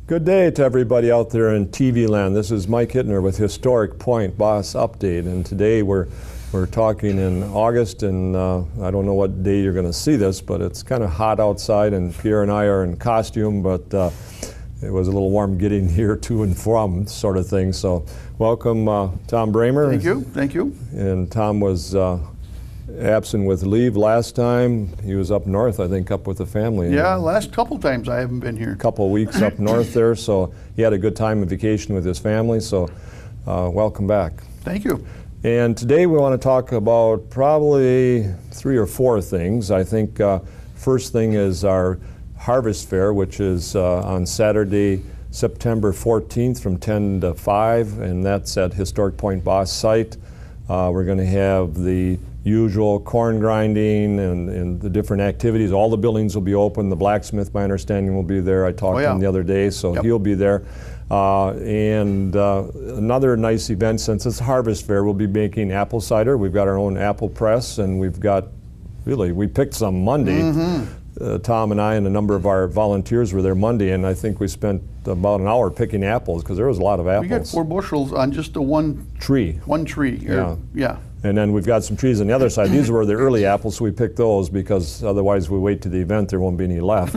Good day to everybody out there in TV land. This is Mike Hittner with Historic Point Basse Update, and today we're talking in August, and I don't know what day you're going to see this, but it's kind of hot outside, and Pierre and I are in costume, but it was a little warm getting here to and from, sort of thing. So welcome, Tom Brehmer. Thank you. And Tom was absent with leave last time. He was up north, I think, up with the family. Yeah, last couple times I haven't been here. A couple of weeks up north there, so he had a good time of vacation with his family, so welcome back. Thank you. And today we want to talk about probably 3 or 4 things. I think first thing is our Harvest Fair, which is on Saturday, September 14th from 10 to 5, and that's at Historic Point Basse site. We're going to have the usual corn grinding and the different activities. All the buildings will be open. The blacksmith, my understanding, will be there. I talked to him the other day, so he'll be there. And another nice event, since it's Harvest Fair, we'll be making apple cider. We've got our own apple press, and we've got, we picked some Monday. Tom and I and a number of our volunteers were there Monday, and I think we spent about an hour picking apples because there was a lot of apples. We got 4 bushels on just the one tree. One tree. Yeah. And then we've got some trees on the other side. These were the early apples, so we picked those because otherwise we wait to the event, there won't be any left.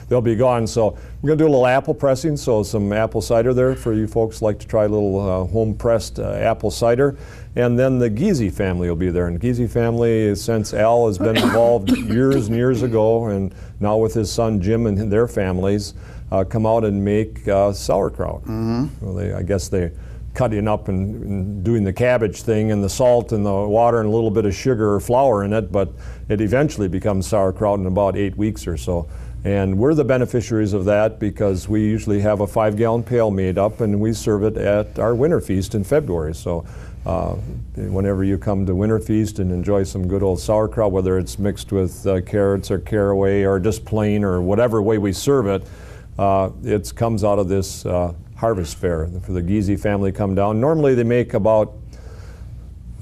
They'll be gone. So we're going to do a little apple pressing, so some apple cider there for you folks like to try a little home-pressed apple cider. And then the Giese family will be there. And Giese family, since Al has been involved years and years ago, and now with his son Jim and their families, come out and make sauerkraut. Well, I guess they cutting up and doing the cabbage thing and the salt and the water and a little bit of sugar or flour in it, but it eventually becomes sauerkraut in about 8 weeks or so. And we're the beneficiaries of that because we usually have a 5-gallon pail made up and we serve it at our winter feast in February. So whenever you come to winter feast and enjoy some good old sauerkraut, whether it's mixed with carrots or caraway or just plain or whatever way we serve it, it comes out of this Harvest Fair. For the Giese family come down. Normally they make about,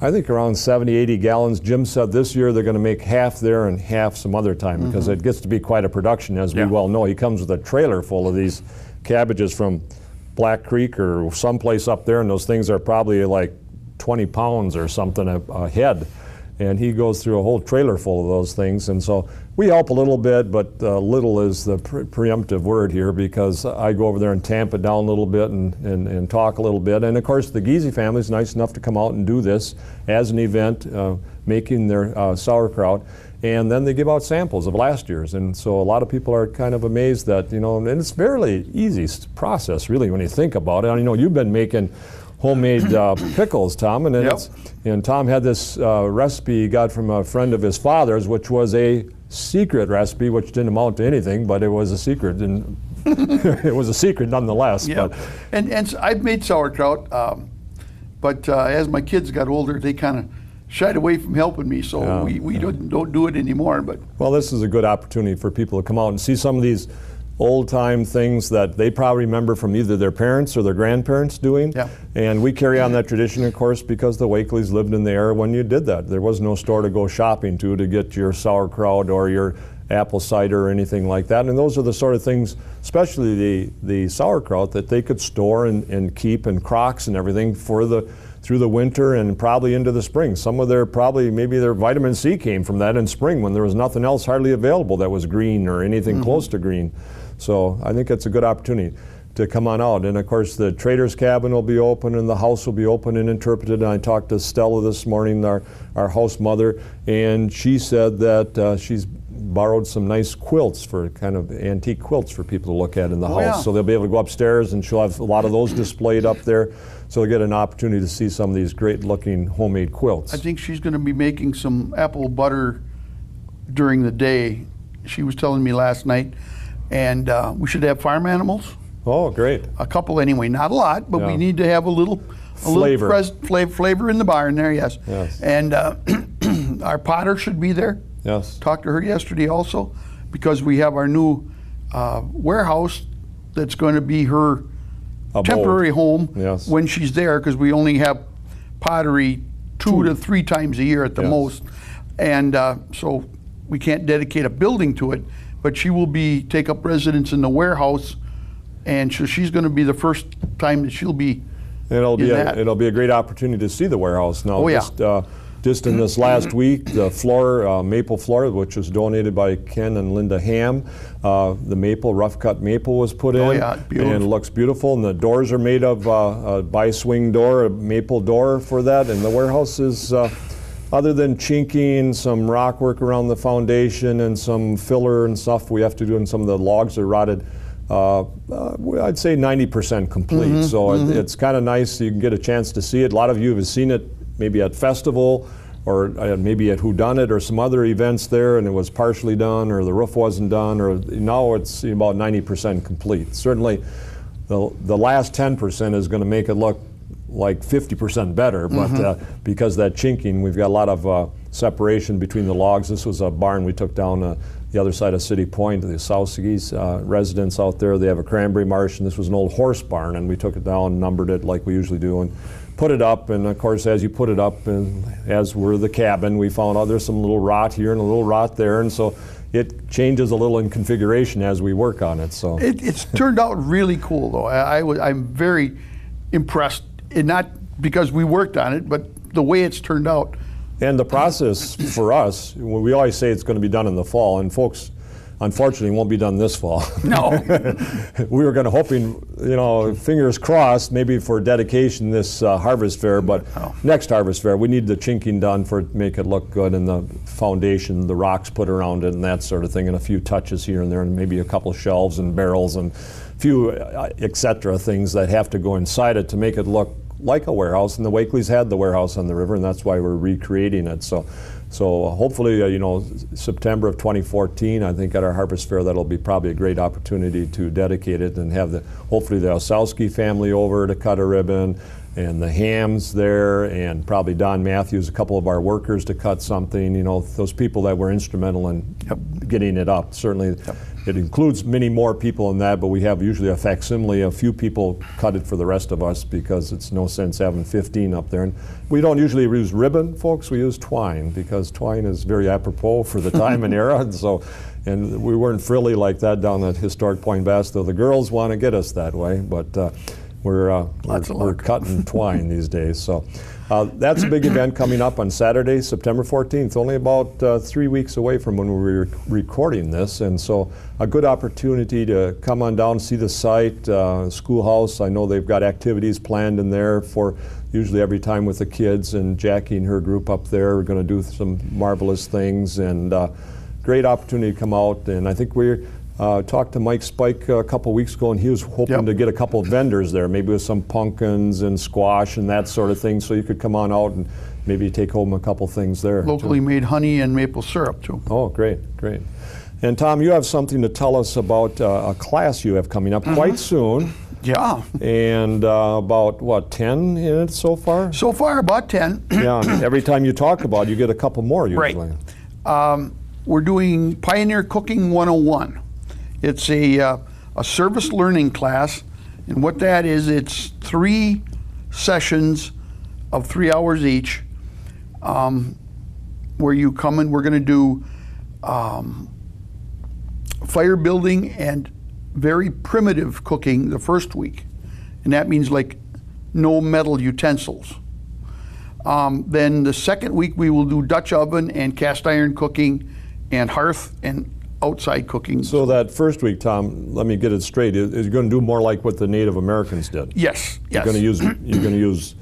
I think, around 70, 80 gallons. Jim said this year they're going to make half there and half some other time because it gets to be quite a production, as we well know. He comes with a trailer full of these cabbages from Black Creek or someplace up there, and those things are probably like 20 pounds or something a head. And he goes through a whole trailer full of those things. And so we help a little bit, but little is the preemptive word here because I go over there and tamp it down a little bit and talk a little bit. And of course the Giese family is nice enough to come out and do this as an event, making their sauerkraut. And then they give out samples of last year's. And so a lot of people are kind of amazed that, and it's a fairly easy process really when you think about it. You've been making homemade pickles, Tom, and Tom had this recipe he got from a friend of his father's, which was a secret recipe, which didn't amount to anything, but it was a secret, and it was a secret nonetheless. Yeah, but. And I've made sauerkraut, but as my kids got older, they kind of shied away from helping me, so we don't do it anymore. But well, this is a good opportunity for people to come out and see some of these old-time things that they probably remember from either their parents or their grandparents doing. Yeah. And we carry on that tradition, of course, because the Wakeleys lived in the era when you did that. There was no store to go shopping to get your sauerkraut or your apple cider or anything like that. And those are the sort of things, especially the sauerkraut, that they could store and keep in crocks and everything through the winter and probably into the spring. Some of maybe their vitamin C came from that in spring when there was nothing else hardly available that was green or anything close to green. So I think it's a good opportunity to come on out. And of course the trader's cabin will be open and the house will be open and interpreted. And I talked to Stella this morning, our house mother, and she said that she's borrowed some nice quilts, for kind of antique quilts for people to look at in the house. Yeah. So they'll be able to go upstairs and she'll have a lot of those displayed up there. So they'll get an opportunity to see some of these great looking homemade quilts. I think she's going to be making some apple butter during the day. She was telling me last night. And we should have farm animals. Oh, great. A couple anyway, not a lot, but we need to have a little flavor. Flavor in the barn there, yes. And our potter should be there. Yes. Talked to her yesterday also, because we have our new warehouse that's going to be her temporary home when she's there, because we only have pottery 2 to 3 times a year at the most. And so we can't dedicate a building to it, but she will take up residence in the warehouse and so she's going to be the first time that she'll be. It'll be a great opportunity to see the warehouse now. Oh, yeah. Just in this last week, the floor, maple floor, which was donated by Ken and Linda Ham, the maple, rough cut maple was put in. Oh, yeah, beautiful. And it looks beautiful. And the doors are made of a bi-swing door, a maple door for that. And the warehouse is, other than chinking, some rock work around the foundation and some filler and stuff we have to do, and some of the logs are rotted, I'd say 90% complete. So it's kind of nice. You can get a chance to see it. A lot of you have seen it maybe at festival, or maybe at Whodunit or some other events there, and it was partially done, or the roof wasn't done, or now it's about 90% complete. Certainly the last 10% is going to make it look like 50% better, but because that chinking, we've got a lot of separation between the logs. This was a barn we took down the other side of City Point, the Southseas residents out there. They have a cranberry marsh, and this was an old horse barn, and we took it down, numbered it like we usually do, and put it up. And of course, as you put it up, and as were the cabin, we found out there's some little rot here and a little rot there, and so it changes a little in configuration as we work on it. So it's turned out really cool, though. I'm very impressed, and not because we worked on it, but the way it's turned out. And the process for us, we always say it's going to be done in the fall, and folks, unfortunately, won't be done this fall. No. We were going to hoping, fingers crossed, maybe for dedication this harvest fair, but next harvest fair, we need the chinking done to make it look good, and the foundation, the rocks put around it, and that sort of thing, and a few touches here and there, and maybe a couple of shelves and barrels and a few etc. things that have to go inside it to make it look like a warehouse. And the Wakeleys had the warehouse on the river, and that's why we're recreating it. So hopefully, September of 2014, I think at our harvest fair, that'll be probably a great opportunity to dedicate it and have hopefully the Osowski family over to cut a ribbon, and the Hams there, and probably Don Matthews, a couple of our workers to cut something. Those people that were instrumental in getting it up. Certainly, it includes many more people in that, but we have usually a facsimile. A few people cut it for the rest of us, because it's no sense having 15 up there. And we don't usually use ribbon, folks. We use twine, because twine is very apropos for the time and era. And we weren't frilly like that down at Historic Point Basse, though the girls want to get us that way. But we're cutting twine these days. So that's a big event coming up on Saturday, September 14th, only about 3 weeks away from when we were recording this. And so a good opportunity to come on down, see the site, schoolhouse. I know they've got activities planned in there for usually every time with the kids, and Jackie and her group up there are going to do some marvelous things, and great opportunity to come out. And I think we're talked to Mike Spike a couple weeks ago, and he was hoping to get a couple of vendors there, maybe with some pumpkins and squash and that sort of thing, so you could come on out and maybe take home a couple things there. Locally made honey and maple syrup, too. Oh, great. And Tom, you have something to tell us about a class you have coming up quite soon. Yeah. And about, 10 in it so far? So far, about 10. Yeah, every time you talk about it, you get a couple more usually. Right. We're doing Pioneer Cooking 101. It's a service learning class, and what that is, it's 3 sessions of 3 hours each, where you come and we're going to do fire building and very primitive cooking the first week, and that means like no metal utensils. Then the second week we will do Dutch oven and cast iron cooking and hearth and outside cooking. So that first week, Tom, let me get it straight. Is you going to do more like what the Native Americans did? Yes. You're going to use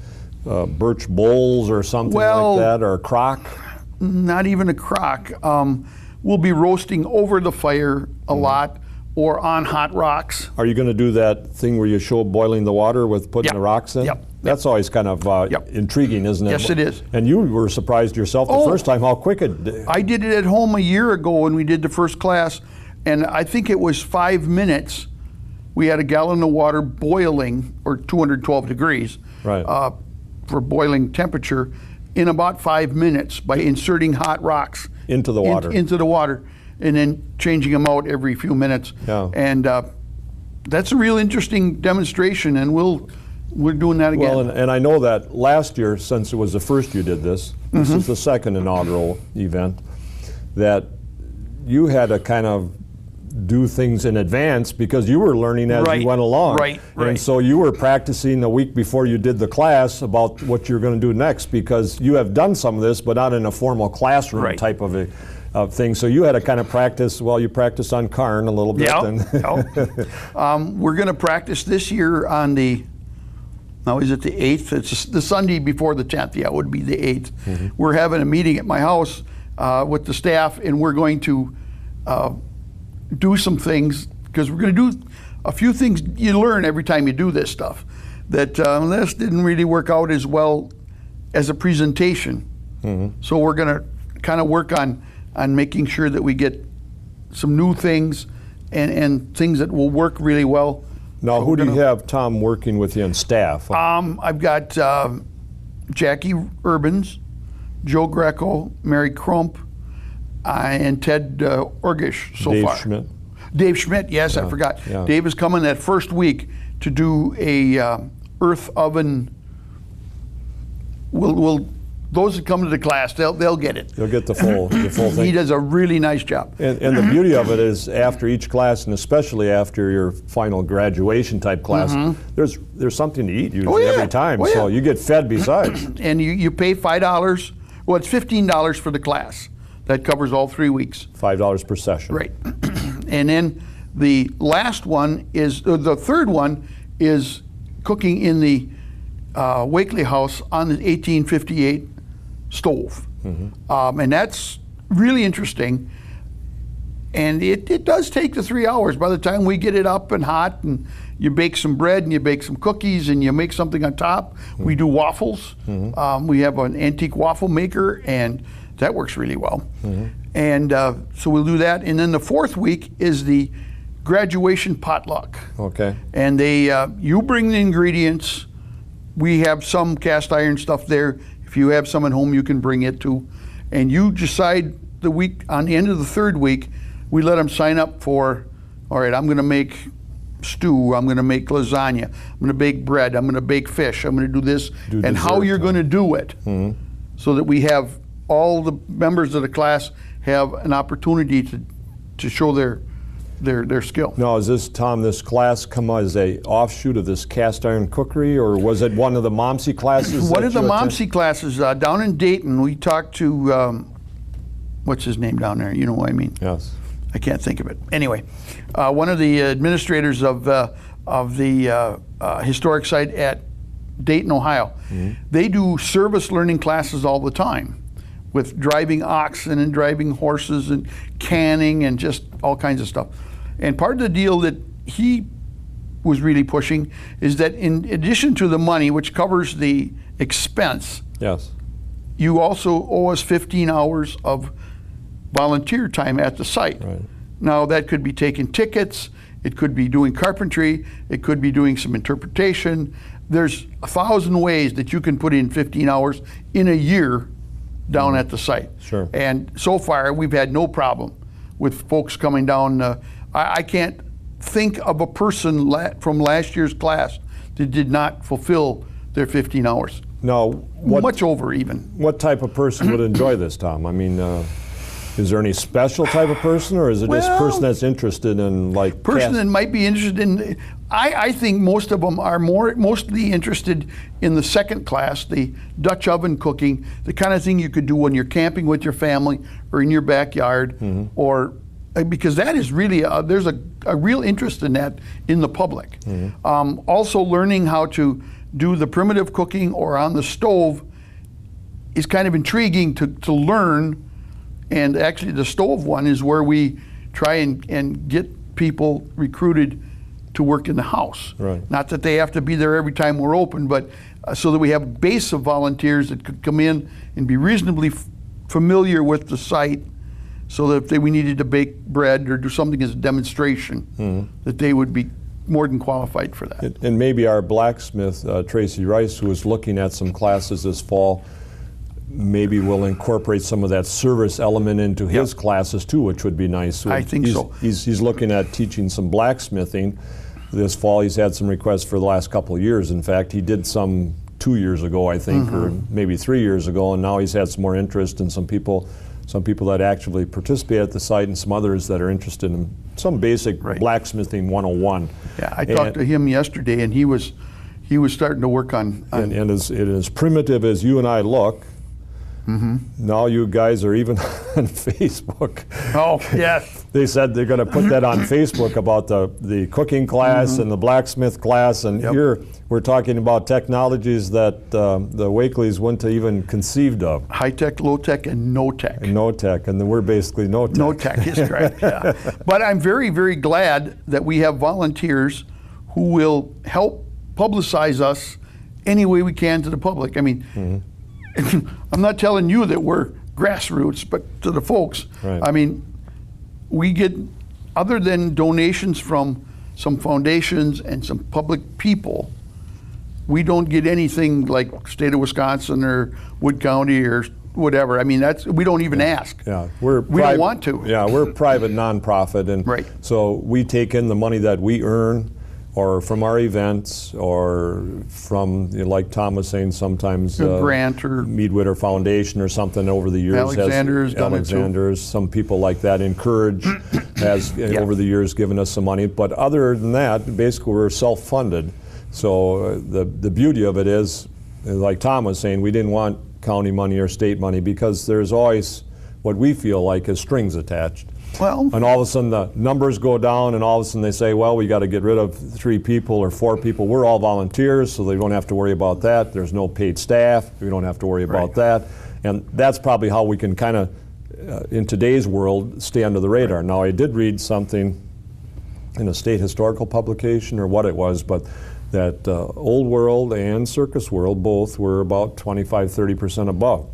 birch bowls or something like that, or a crock? Not even a crock. We'll be roasting over the fire a lot, or on hot rocks. Are you going to do that thing where you show boiling the water with putting the rocks in? Yep. That's always kind of intriguing, isn't it? Yes, it is. And you were surprised yourself the first time how quick it did. I did it at home a year ago when we did the first class, and I think it was 5 minutes. We had a gallon of water boiling, or 212 degrees, for boiling temperature, in about 5 minutes by inserting hot rocks into the water. Into the water, and then changing them out every few minutes. Yeah. And that's a real interesting demonstration, and we're doing that again. Well, and I know that last year, since it was the first you did this is the second inaugural event, that you had to kind of do things in advance because you were learning as you went along. Right. And so you were practicing a week before you did the class about what you're going to do next, because you have done some of this, but not in a formal classroom type of a thing. So you had to kind of practice. Well, you practiced on Karn a little bit. We're going to practice this year on the. Now, is it the 8th? It's the Sunday before the 10th. Yeah, it would be the 8th. Mm-hmm. We're having a meeting at my house with the staff, and we're going to do some things, because we're going to do a few things you learn every time you do this stuff, that this didn't really work out as well as a presentation. Mm-hmm. So we're going to kind of work on making sure that we get some new things and things that will work really well. Now, who do you have, Tom, working with you on staff? I've got Jackie Urbans, Joe Greco, Mary Crump, and Ted Orgish so far. Dave Schmidt. Dave Schmidt, yes, I forgot. Yeah. Dave is coming that first week to do a earth oven. Those that come to the class, they'll get it. They'll get the full thing. He does a really nice job. And the beauty of it is, after each class, and especially after your final graduation type class, there's something to eat usually every time. So you get fed besides. And you pay $5. Well, it's $15 for the class. That covers all 3 weeks. $5 per session. Right. And then the last one is, the third one is cooking in the Wakely House on the 1858 stove. Mm-hmm. And that's really interesting. And it does take the 3 hours. By the time we get it up and hot, and you bake some bread and you bake some cookies and you make something on top, we do waffles. Mm-hmm. We have an antique waffle maker, and that works really well. Mm-hmm. And so we'll do that. And then the fourth week is the graduation potluck. Okay. And you bring the ingredients. We have some cast iron stuff there. If you have some at home, you can bring it too. And you decide the week, on the end of the third week, we let them sign up for, all right, I'm going to make stew, I'm going to make lasagna, I'm going to bake bread, I'm going to bake fish, I'm going to do this, and how you're going to do it, so that we have all the members of the class have an opportunity to show their skill. Now, is this, Tom, this class come as a offshoot of this cast iron cookery, or was it one of the MOMSI classes? One of the MOMSI classes down in Dayton. We talked to, what's his name down there? You know what I mean? Yes. I can't think of it. Anyway, one of the administrators of the historic site at Dayton, Ohio, they do service learning classes all the time, with driving oxen and driving horses and canning and just all kinds of stuff. And part of the deal that he was really pushing is that in addition to the money, which covers the expense, yes, you also owe us 15 hours of volunteer time at the site. Right. Now, that could be taking tickets, it could be doing carpentry, it could be doing some interpretation. There's 1,000 ways that you can put in 15 hours in a year down at the site. Sure. And so far, we've had no problem with folks coming down. I can't think of a person from last year's class that did not fulfill their 15 hours. No, much over even. What type of person would enjoy this, Tom? I mean, is there any special type of person, or is it just a person that's interested in, like, person that might be interested in? I think most of them are mostly interested in the second class, the Dutch oven cooking, the kind of thing you could do when you're camping with your family or in your backyard, or because that is really there's a real interest in that in the public. Also, learning how to do the primitive cooking or on the stove is kind of intriguing to learn. And actually, the stove one is where we try and get people recruited to work in the house. Right. Not that they have to be there every time we're open, but so that we have a base of volunteers that could come in and be reasonably familiar with the site, so that if we needed to bake bread or do something as a demonstration, that they would be more than qualified for that. And maybe our blacksmith, Tracy Rice, who is looking at some classes this fall, maybe we'll incorporate some of that service element into his classes too, which would be nice. So I think so. He's looking at teaching some blacksmithing this fall. He's had some requests for the last couple of years. In fact, he did some 2 years ago, I think, or maybe 3 years ago, and now he's had some more interest, and some people some people that actually participate at the site, and some others that are interested in some basic blacksmithing 101. Yeah, I talked to him yesterday, and he was starting to work on and as primitive as you and I look, now you guys are even on Facebook. Oh, yes. They said they're going to put that on Facebook about the cooking class and the blacksmith class, and here we're talking about technologies that the Wakeleys wouldn't have even conceived of. High tech, low tech, and no tech. And no tech, and then we're basically no tech. No tech is correct, yeah. But I'm very, very glad that we have volunteers who will help publicize us any way we can to the public. I mean, I'm not telling you that we're grassroots, but to the folks, I mean, we get, other than donations from some foundations and some public people, we don't get anything like state of Wisconsin or Wood County or whatever. I mean, we don't even ask. Yeah, we don't want to. Yeah, we're a private nonprofit, and so we take in the money that we earn, or from our events, or from, like Tom was saying, sometimes a grant or Meadwitter Foundation or something over the years. Alexander's, some people like that encourage, has over the years given us some money. But other than that, basically we're self-funded. So the beauty of it is, like Tom was saying, we didn't want county money or state money because there's always what we feel like is strings attached. Well, and all of a sudden the numbers go down, and all of a sudden they say, well, we got to get rid of 3 people or 4 people. We're all volunteers, so they don't have to worry about that. There's no paid staff. We don't have to worry about that. And that's probably how we can kind of, in today's world, stay under the radar. Now, I did read something in a state historical publication, or what it was, but that Old World and Circus World both were about 25–30% above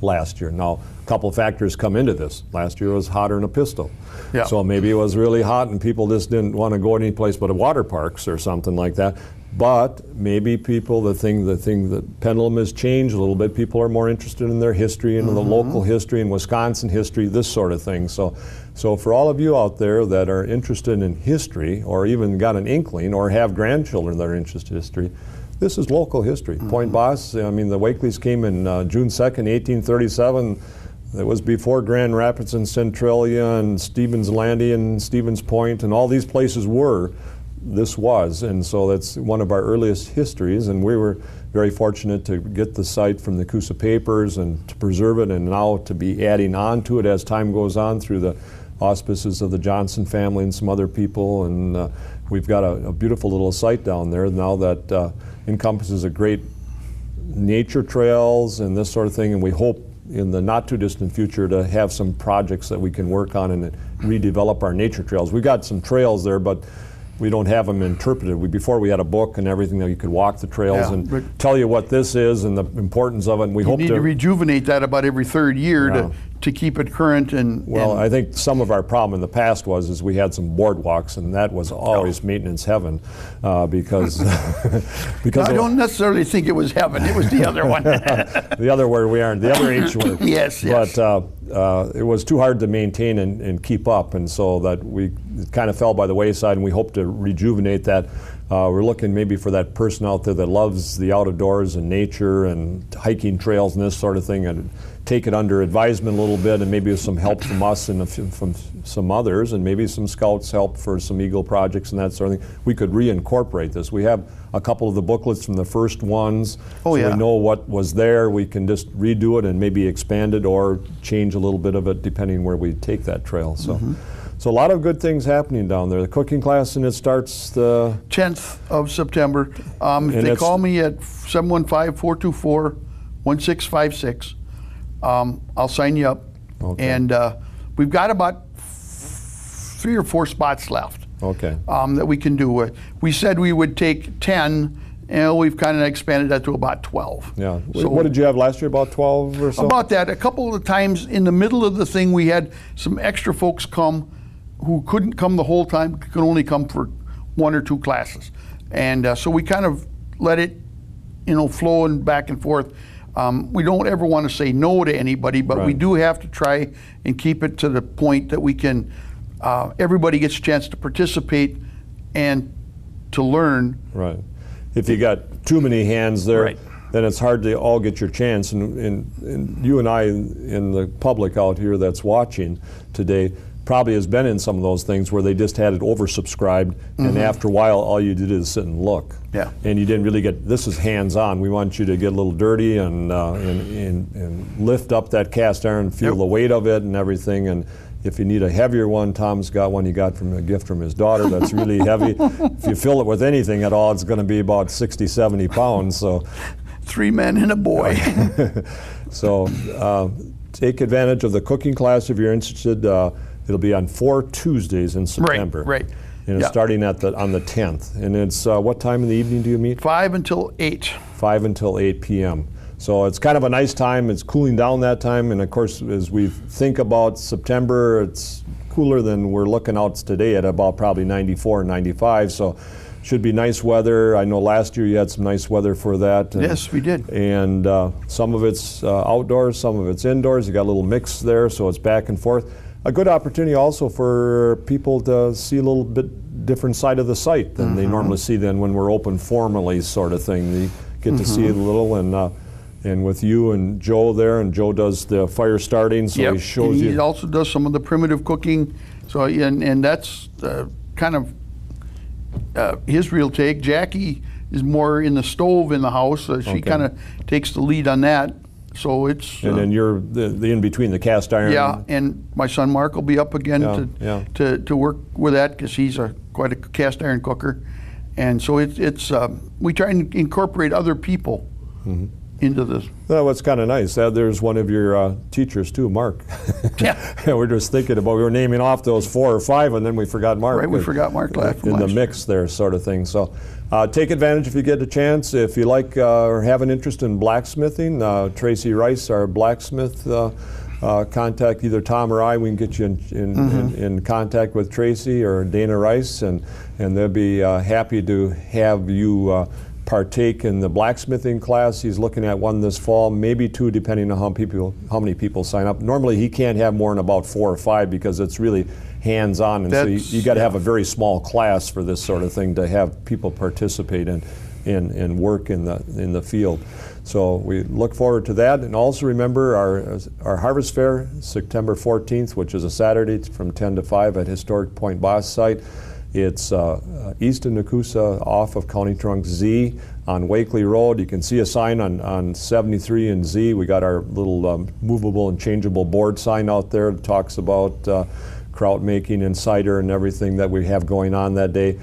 last year. Now, a couple of factors come into this. Last year was hotter than a pistol. Yeah. So maybe it was really hot and people just didn't want to go any place but water parks or something like that. But maybe people, the thing that pendulum has changed a little bit. People are more interested in their history and in the local history and Wisconsin history, this sort of thing. So for all of you out there that are interested in history, or even got an inkling, or have grandchildren that are interested in history, this is local history. Point Basse, I mean, the Wakeleys came in June 2nd, 1837. It was before Grand Rapids and Centralia and Stevens Landing and Stevens Point, and all these places were. This was, and so that's one of our earliest histories, and we were very fortunate to get the site from the Coosa papers and to preserve it, and now to be adding on to it as time goes on through the auspices of the Johnson family and some other people, and we've got a beautiful little site down there now that encompasses a great nature trails and this sort of thing, and we hope in the not too distant future to have some projects that we can work on and redevelop our nature trails. We got some trails there, but we don't have them interpreted. Before we had a book and everything that you could walk the trails and tell you what this is and the importance of it. And we hope need to rejuvenate that about every 3rd year to keep it current. Well, I think some of our problem in the past was we had some boardwalks, and that was always maintenance heaven because I don't necessarily think it was heaven. It was the other one. The other where we aren't. The other ancient one. Yes. But it was too hard to maintain and keep up, and so that it kind of fell by the wayside, and we hope to rejuvenate that. We're looking maybe for that person out there that loves the outdoors and nature and hiking trails and this sort of thing, and take it under advisement a little bit, and maybe with some help from us and from some others, and maybe some scouts help for some Eagle projects and that sort of thing. We could reincorporate this. We have a couple of the booklets from the first ones, so we know what was there. We can just redo it and maybe expand it or change a little bit of it depending where we take that trail. So. So a lot of good things happening down there. The cooking class, and it starts the 10th of September. If they call me at 715-424-1656, I'll sign you up. Okay. And we've got about 3 or 4 spots left. Okay. That we can do. We said we would take 10, and we've kind of expanded that to about 12. Yeah. So what did you have last year, about 12 or so? About that. A couple of times in the middle of the thing, we had some extra folks come who couldn't come the whole time, could only come for 1 or 2 classes. And so we kind of let it, flow and back and forth. We don't ever want to say no to anybody, but we do have to try and keep it to the point that we can, everybody gets a chance to participate and to learn. Right. If you got too many hands there, then it's hard to all get your chance. And you and I and the public out here that's watching today probably has been in some of those things where they just had it oversubscribed, and after a while, all you did is sit and look. Yeah. And you didn't really get, this is hands-on. We want you to get a little dirty and lift up that cast iron, feel the weight of it and everything. And if you need a heavier one, Tom's got one he got from a gift from his daughter that's really heavy. If you fill it with anything at all, it's going to be about 60, 70 pounds. So 3 men and a boy. So take advantage of the cooking class if you're interested. It'll be on 4 Tuesdays in September. Right. And it's starting on the 10th. And it's what time in the evening do you meet? 5 until 8. 5 until 8 p.m. So it's kind of a nice time. It's cooling down that time. And of course, as we think about September, it's cooler than we're looking out today at about probably 94, 95. So should be nice weather. I know last year you had some nice weather for that. And, yes, we did. And some of it's outdoors, some of it's indoors. You got a little mix there, so it's back and forth. A good opportunity also for people to see a little bit different side of the site than they normally see then when we're open formally, sort of thing. They get to see it a little, and with you and Joe there, and Joe does the fire starting, so he shows you. He also does some of the primitive cooking, so and that's kind of his real take. Jackie is more in the stove in the house, so she kind of takes the lead on that. So it's and then you're the in between the cast iron. Yeah, and my son Mark will be up again to work with that because he's quite a cast iron cooker, and so it's we try and incorporate other people into this. Well, what's kind of nice, there's one of your teachers too, Mark. Yeah. We're just thinking about, we were naming off those 4 or 5, and then we forgot Mark. Right, we forgot Mark last in the mix there, sort of thing. So take advantage if you get a chance. If you like or have an interest in blacksmithing, Tracy Rice, our blacksmith, contact either Tom or I. We can get you in contact with Tracy or Dana Rice, and they'll be happy to have you partake in the blacksmithing class. He's looking at one this fall, maybe 2, depending on how many people sign up. Normally he can't have more than about 4 or 5 because it's really hands-on, and so you got to have a very small class for this sort of thing to have people participate in work in the field. So we look forward to that, and also remember our Harvest Fair, September 14th, which is a Saturday from 10 to 5 at Historic Point Basse site. It's east of Nakusa, off of County Trunk Z on Wakely Road. You can see a sign on 73 and Z. We got our little movable and changeable board sign out there that talks about kraut making and cider and everything that we have going on that day.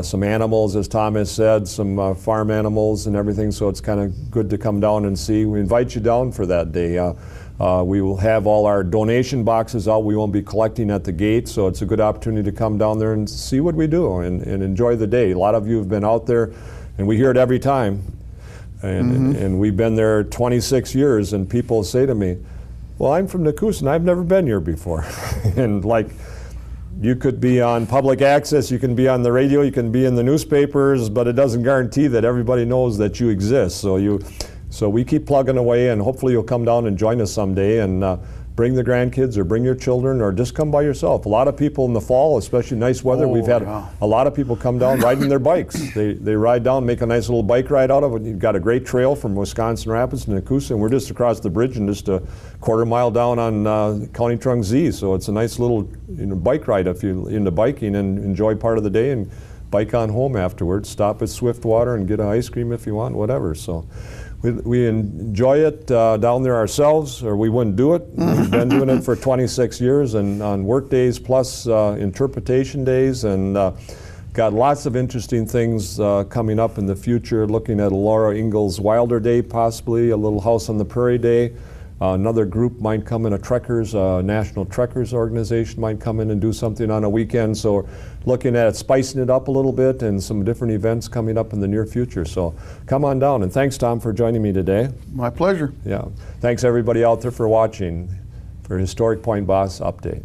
Some animals, as Thomas said, some farm animals and everything, so it's kind of good to come down and see. We invite you down for that day. We will have all our donation boxes out. We won't be collecting at the gate, so it's a good opportunity to come down there and see what we do and enjoy the day. A lot of you have been out there, and we hear it every time. And we've been there 26 years, and people say to me, well, I'm from Nakusa, and I've never been here before. And like, you could be on public access, you can be on the radio, you can be in the newspapers, but it doesn't guarantee that everybody knows that you exist. So we keep plugging away, and hopefully you'll come down and join us someday and bring the grandkids or bring your children or just come by yourself. A lot of people in the fall, especially nice weather, we've had a lot of people come down riding their bikes. They ride down, make a nice little bike ride out of it. You've got a great trail from Wisconsin Rapids to Nakusa, and we're just across the bridge and just a quarter mile down on County Trunk Z. So it's a nice little bike ride if you're into biking, and enjoy part of the day and bike on home afterwards. Stop at Swiftwater and get an ice cream if you want, whatever. So we enjoy it down there ourselves, or we wouldn't do it. We've been doing it for 26 years, and on work days plus interpretation days, and got lots of interesting things coming up in the future, looking at a Laura Ingalls Wilder Day, possibly a Little House on the Prairie Day. Another group might come in, a Trekkers, National Trekkers organization might come in and do something on a weekend. So we're looking at spicing it up a little bit, and some different events coming up in the near future. So come on down, and thanks, Tom, for joining me today. My pleasure. Yeah. Thanks everybody out there for watching for Historic Point Basse Update.